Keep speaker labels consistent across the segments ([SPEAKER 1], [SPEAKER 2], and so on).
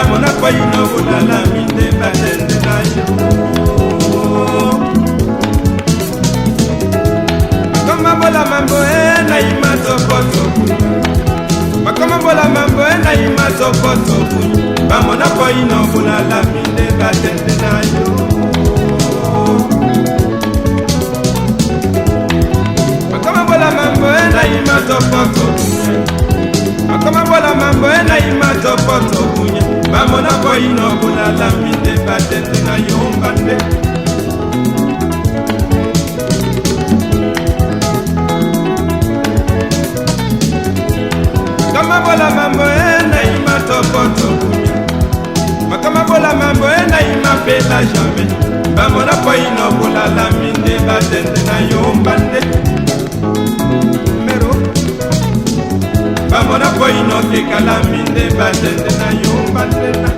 [SPEAKER 1] bamona kwa ino bulala minde batende na yo makoma bola mambo na imatokoto makoma bola mambo na imatokoto bamona kwa ino bulala minde batende na yo makoma bola mambo na imatokoto makoma bola mambo na imatokoto bamona kwa ino bulala minde batende na yo mbande makoma bola mambo na imatokoto makoma bola mambo na imapela jamais bamona kwa ino bulala minde batende na yo mbande mero bamona kwa ino kekala minde batende na yo mbande na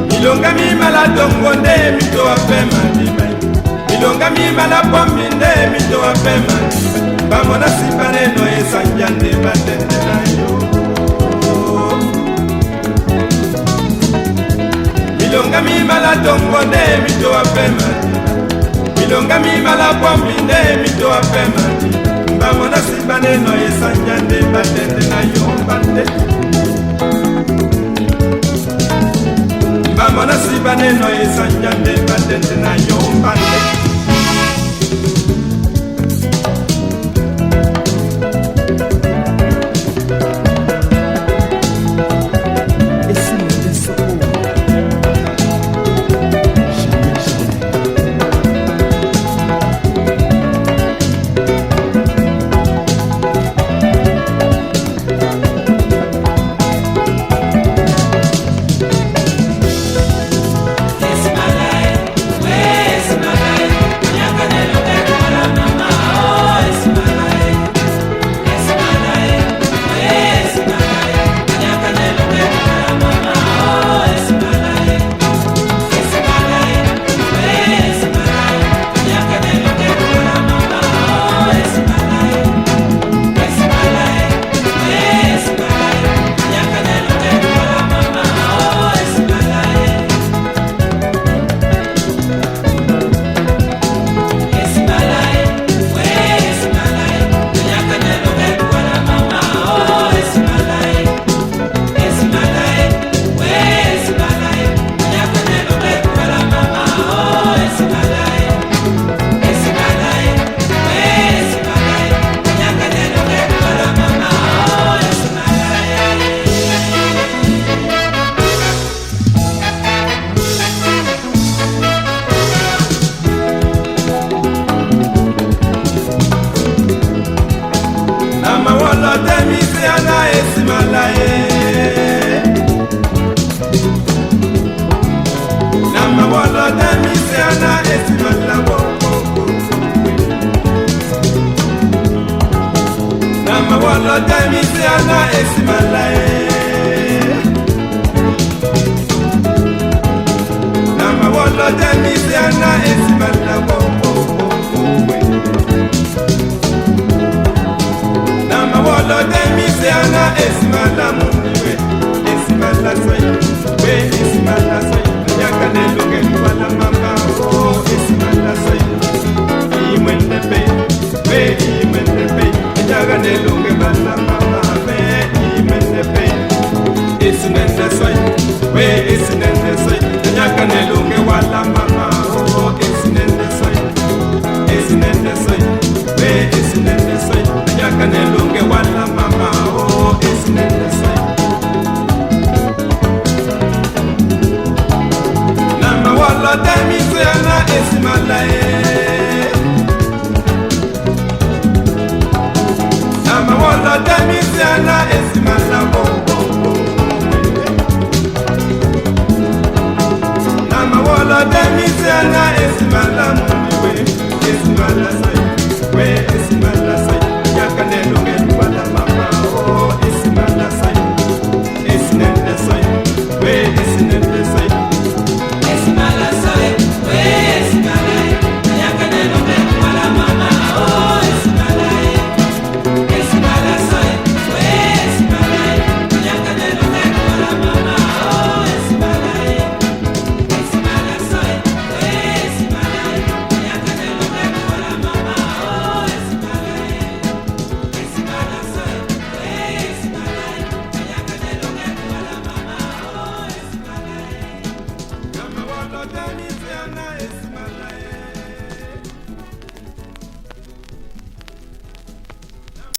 [SPEAKER 1] milonga mimala dongo nde mito apema ndima milonga mimala pombi nde mito apema bamona sipane no esanja nde batende na yo milonga mimala dongo nde mito apema milonga mimala pombi nde mito apema bamona sipane no esanja nde batende na yo mbande bamona sipane no esanja nde batende na yo mbande Namawala